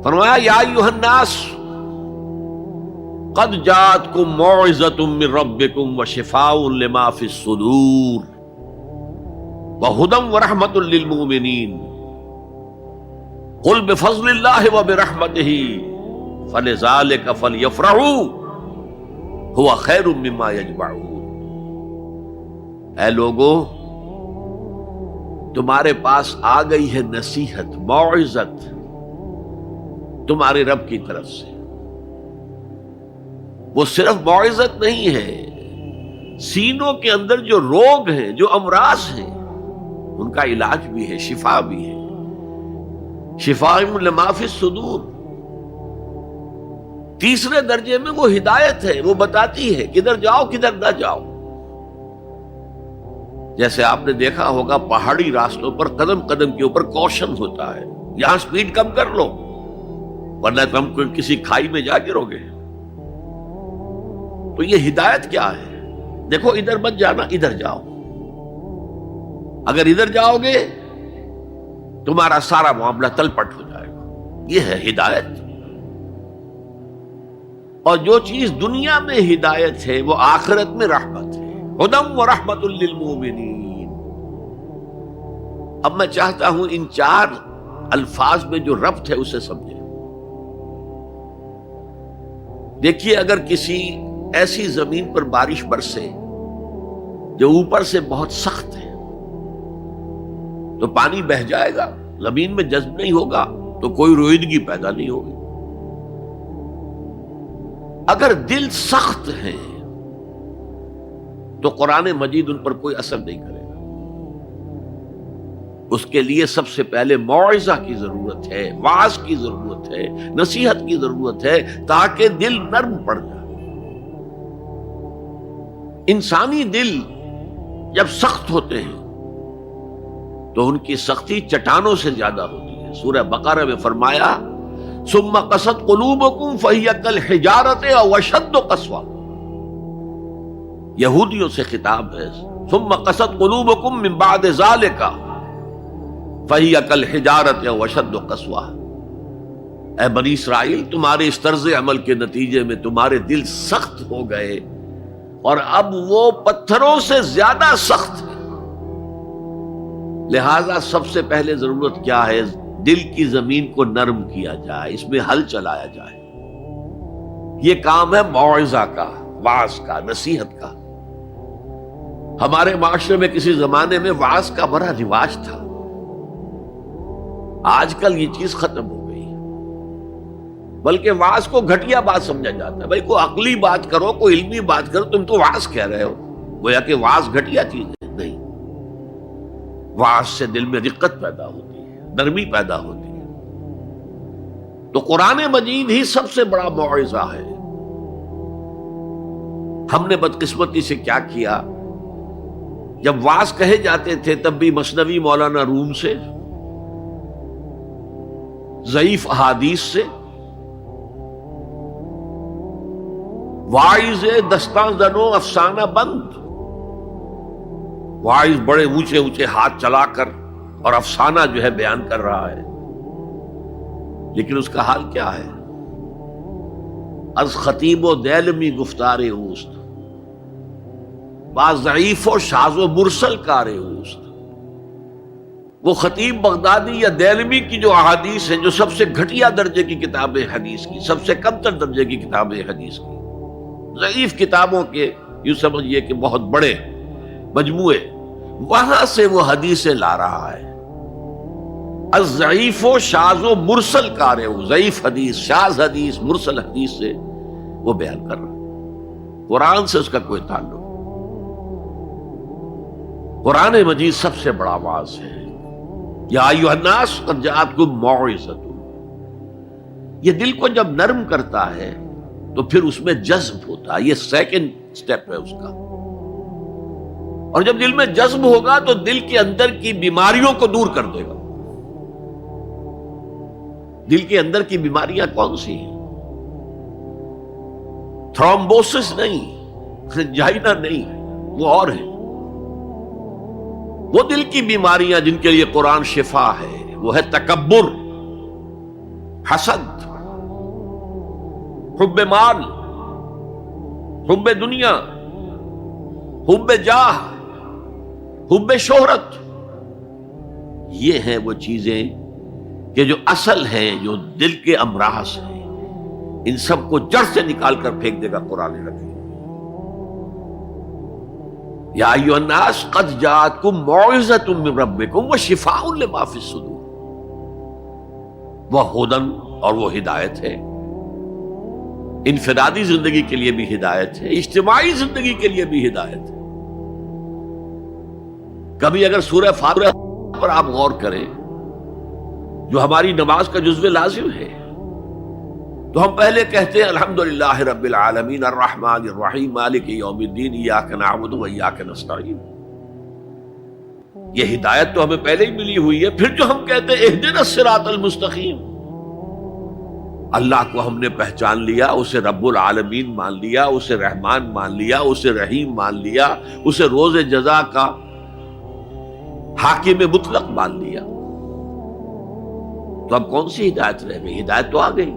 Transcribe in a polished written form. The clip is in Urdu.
فرمایا یا ایھا الناس قد جاءتکم موعظۃ من ربکم وشفاء لما فی الصدور وہدی ورحمۃ للمؤمنین قل بفضل اللہ وبرحمتہ فلذلک فلیفرحوا هو خیر مما یجمعون۔ اے لوگو، تمہارے پاس آ گئی ہے نصیحت، موعظت تمہارے رب کی طرف سے۔ وہ صرف موعظت نہیں ہے، سینوں کے اندر جو روگ ہیں، جو امراض ہیں، ان کا علاج بھی ہے، شفا بھی ہے۔ شفاء لما فی الصدور۔ تیسرے درجے میں وہ ہدایت ہے، وہ بتاتی ہے کدھر جاؤ کدھر نہ جاؤ۔ جیسے آپ نے دیکھا ہوگا پہاڑی راستوں پر قدم قدم کے اوپر کوشن ہوتا ہے، یہاں سپیڈ کم کر لو ورنہ تم کوئی کسی کھائی میں جا گرو گے۔ تو یہ ہدایت کیا ہے؟ دیکھو ادھر مت جانا، ادھر جاؤ۔ اگر ادھر جاؤ گے تمہارا سارا معاملہ تلپٹ ہو جائے گا، یہ ہے ہدایت۔ اور جو چیز دنیا میں ہدایت ہے وہ آخرت میں رحمت ہے، ہدی ورحمۃ للمؤمنین۔ اب میں چاہتا ہوں ان چار الفاظ میں جو ربط ہے اسے سمجھیں۔ دیکھیے، اگر کسی ایسی زمین پر بارش برسے جو اوپر سے بہت سخت ہے تو پانی بہہ جائے گا، زمین میں جذب نہیں ہوگا تو کوئی رویدگی پیدا نہیں ہوگی۔ اگر دل سخت ہے تو قرآن مجید ان پر کوئی اثر نہیں کرے گا۔ اس کے لیے سب سے پہلے موعظہ کی ضرورت ہے، وعظ کی ضرورت ہے، نصیحت کی ضرورت ہے، تاکہ دل نرم پڑ جائے۔ انسانی دل جب سخت ہوتے ہیں تو ان کی سختی چٹانوں سے زیادہ ہوتی ہے۔ سورہ بقرہ میں فرمایا ثم قست قلوبکم فہی کالحجارۃ او اشد قسوہ۔ یہودیوں سے خطاب ہے، ثم قست قلوبکم من بعد ذلک فہی کالحجارۃ او اشد قسوہ۔ اے بنی اسرائیل، تمہارے اس طرز عمل کے نتیجے میں تمہارے دل سخت ہو گئے اور اب وہ پتھروں سے زیادہ سخت ہے۔ لہذا سب سے پہلے ضرورت کیا ہے؟ دل کی زمین کو نرم کیا جائے، اس میں حل چلایا جائے۔ یہ کام ہے موعظہ کا، وعظ کا، نصیحت کا۔ ہمارے معاشرے میں کسی زمانے میں وعظ کا بڑا رواج تھا، آج کل یہ چیز ختم ہو گئی، بلکہ وعظ کو گھٹیا بات سمجھا جاتا ہے۔ بھائی کوئی عقلی بات کرو، کوئی علمی بات کرو، تم تو وعظ کہہ رہے ہو، گویا کہ وعظ گھٹیا چیز ہے۔ نہیں، وعظ سے دل میں رقت پیدا ہوتی ہے، نرمی پیدا ہوتی ہے۔ تو قرآن مجید ہی سب سے بڑا موعظہ ہے۔ ہم نے بدقسمتی سے کیا کیا، جب وعظ کہے جاتے تھے تب بھی مثنوی مولانا روم سے، ضعیف احادیث سے، واعظ دستاں زنو افسانہ بند، واعظ بڑے اونچے اونچے ہاتھ چلا کر اور افسانہ جو ہے بیان کر رہا ہے، لیکن اس کا حال کیا ہے؟ از خطیب و دیلمی گفتار اوست، بعض ضعیف و شاذ و مرسل کار اوست۔ وہ خطیب بغدادی یا دیلمی کی جو احادیث ہیں، جو سب سے گھٹیا درجے کی کتاب حدیث کی، سب سے کم تر درجے کی کتاب حدیث کی، ضعیف کتابوں کے یوں سمجھیے کہ بہت بڑے مجموعے، وہاں سے وہ حدیثیں لا رہا ہے۔ الضعیف و شاذ و مرسل کار ہو، ضعیف حدیث، شاذ حدیث، مرسل حدیث سے وہ بیان کر رہا ہے، قرآن سے اس کا کوئی تعلق۔ قرآن مجید سب سے بڑا واعظ ہے۔ یا ایھا الناس قد جاءتکم موعظۃ۔ یہ دل کو جب نرم کرتا ہے تو پھر اس میں جذب ہوتا ہے، یہ سیکنڈ سٹیپ ہے اس کا۔ اور جب دل میں جذب ہوگا تو دل کے اندر کی بیماریوں کو دور کر دے گا۔ دل کے اندر کی بیماریاں کون سی ہیں؟ تھرومبوسس نہیں، انجائنا نہیں، وہ اور ہے۔ وہ دل کی بیماریاں جن کے لیے قرآن شفا ہے، وہ ہے تکبر، حسد، حب مال، حب دنیا، حب جاہ، حب شہرت، یہ ہیں وہ چیزیں کہ جو اصل ہیں، جو دل کے امراض ہیں، ان سب کو جڑ سے نکال کر پھینک دے گا قرآن حکیم۔ یا ایھا الناس قد جاءتکم موعظۃ من ربکم وشفاء لما فی الصدور، وہ ہدن، اور وہ ہدایت ہے، انفرادی زندگی کے لیے بھی ہدایت ہے، اجتماعی زندگی کے لیے بھی ہدایت ہے۔ کبھی اگر سورہ فاتحہ پر آپ غور کریں، جو ہماری نماز کا جزو لازم ہے، تو ہم پہلے کہتے ہیں الحمدللہ رب العالمین الرحمن الرحیم مالک یوم الدین ایاک نعبد و ایاک نستعین۔ یہ ہدایت تو ہمیں پہلے ہی ملی ہوئی ہے۔ پھر جو ہم کہتے ہیں اہدنا الصراط المستقیم، اللہ کو ہم نے پہچان لیا، اسے رب العالمین مان لیا، اسے رحمان مان لیا، اسے رحیم مان لیا، اسے روز جزا کا حاکم مطلق مان لیا، تو اب کون سی ہدایت رہ گئی؟ ہدایت تو آ گئی۔